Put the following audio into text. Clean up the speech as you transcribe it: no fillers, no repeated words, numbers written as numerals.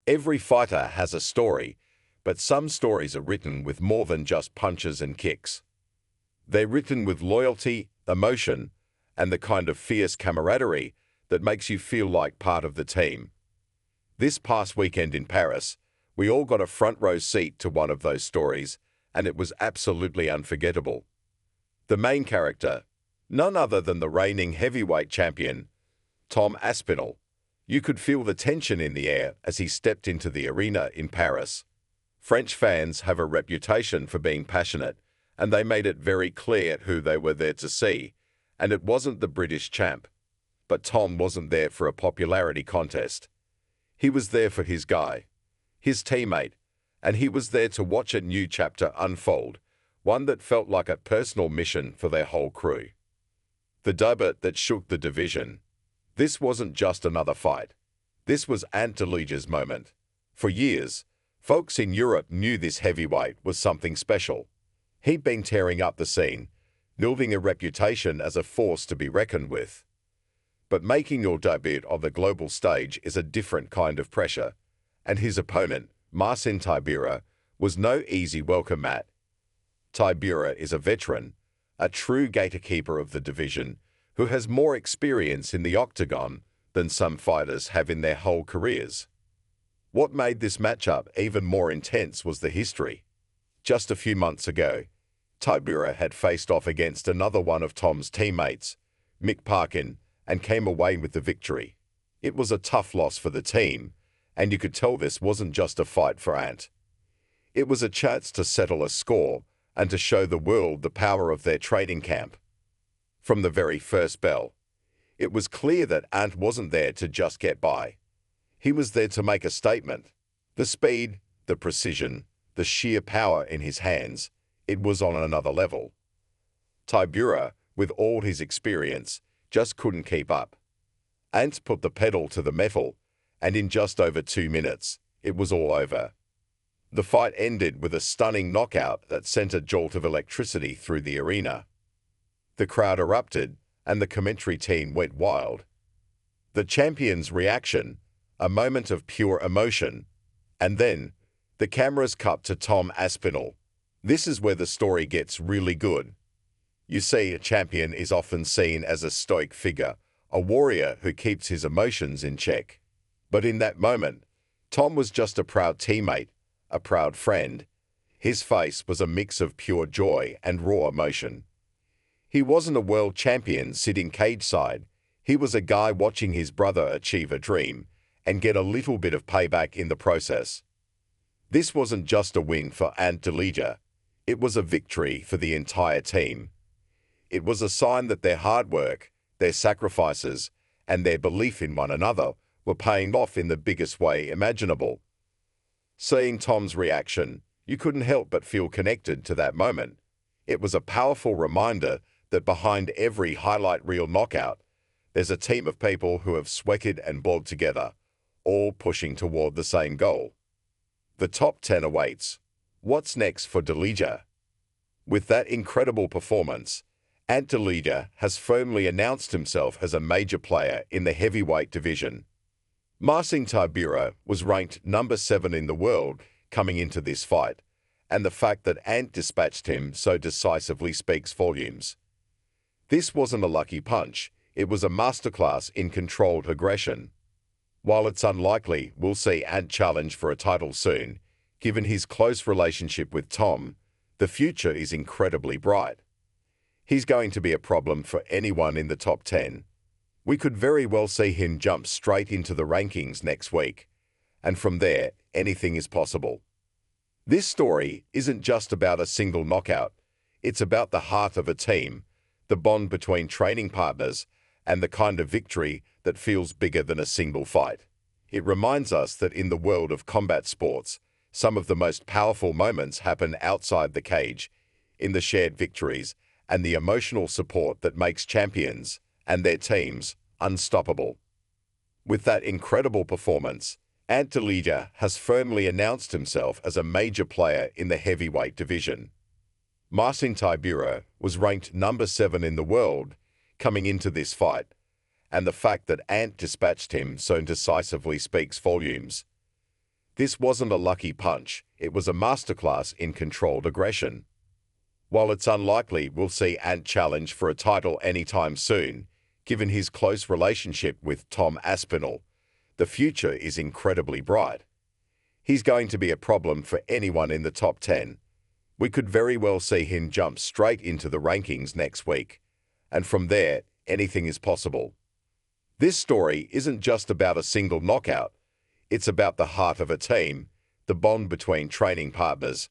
Every fighter has a story, but some stories are written with more than just punches and kicks. They're written with loyalty, emotion, and the kind of fierce camaraderie that makes you feel like part of the team. This past weekend in Paris, we all got a front row seat to one of those stories, and it was absolutely unforgettable. The main character, none other than the reigning heavyweight champion, Tom Aspinall. You could feel the tension in the air as he stepped into the arena in Paris. French fans have a reputation for being passionate, and they made it very clear who they were there to see, and it wasn't the British champ. But Tom wasn't there for a popularity contest. He was there for his guy, his teammate, and he was there to watch a new chapter unfold, one that felt like a personal mission for their whole crew. The debut that shook the division. This wasn't just another fight. This was Ant Deleja's moment. For years, folks in Europe knew this heavyweight was something special. He'd been tearing up the scene, building a reputation as a force to be reckoned with. But making your debut on the global stage is a different kind of pressure, and his opponent, Marcin Tybura, was no easy welcome mat. Tybura is a veteran, a true gatekeeper of the division, who has more experience in the octagon than some fighters have in their whole careers. What made this matchup even more intense was the history. Just a few months ago, Tybura had faced off against another one of Tom's teammates, Mick Parkin, and came away with the victory. It was a tough loss for the team, and you could tell this wasn't just a fight for Ant. It was a chance to settle a score and to show the world the power of their training camp. From the very first bell, it was clear that Ant wasn't there to just get by. He was there to make a statement. The speed, the precision, the sheer power in his hands, it was on another level. Tybura, with all his experience, just couldn't keep up. Ant put the pedal to the metal, and in just over 2 minutes, it was all over. The fight ended with a stunning knockout that sent a jolt of electricity through the arena. The crowd erupted, and the commentary team went wild. The champion's reaction, a moment of pure emotion, and then the cameras cut to Tom Aspinall. This is where the story gets really good. You see, a champion is often seen as a stoic figure, a warrior who keeps his emotions in check. But in that moment, Tom was just a proud teammate, a proud friend. His face was a mix of pure joy and raw emotion. He wasn't a world champion sitting cage-side. He was a guy watching his brother achieve a dream and get a little bit of payback in the process. This wasn't just a win for Ant Deleja. It was a victory for the entire team. It was a sign that their hard work, their sacrifices, and their belief in one another were paying off in the biggest way imaginable. Seeing Tom's reaction, you couldn't help but feel connected to that moment. It was a powerful reminder that behind every highlight reel knockout, there's a team of people who have sweated and bled together, all pushing toward the same goal. The top 10 awaits. What's next for Deleja? With that incredible performance, Ant Deleja has firmly announced himself as a major player in the heavyweight division. Marcin Tybura was ranked number 7 in the world coming into this fight, and the fact that Ant dispatched him so decisively speaks volumes. This wasn't a lucky punch, it was a masterclass in controlled aggression. While it's unlikely we'll see Ant challenge for a title soon, given his close relationship with Tom, the future is incredibly bright. He's going to be a problem for anyone in the top 10. We could very well see him jump straight into the rankings next week, and from there, anything is possible. This story isn't just about a single knockout, it's about the heart of a team, the bond between training partners, and the kind of victory that feels bigger than a single fight. It reminds us that in the world of combat sports, some of the most powerful moments happen outside the cage, in the shared victories, and the emotional support that makes champions and their teams unstoppable. With that incredible performance, Ant Deleja has firmly announced himself as a major player in the heavyweight division. Marcin Tybura was ranked number 7 in the world coming into this fight, and the fact that Ant dispatched him so decisively speaks volumes. This wasn't a lucky punch, it was a masterclass in controlled aggression. While it's unlikely we'll see Ant challenge for a title anytime soon, given his close relationship with Tom Aspinall, the future is incredibly bright. He's going to be a problem for anyone in the top 10. We could very well see him jump straight into the rankings next week, and from there, anything is possible. This story isn't just about a single knockout, it's about the heart of a team, the bond between training partners,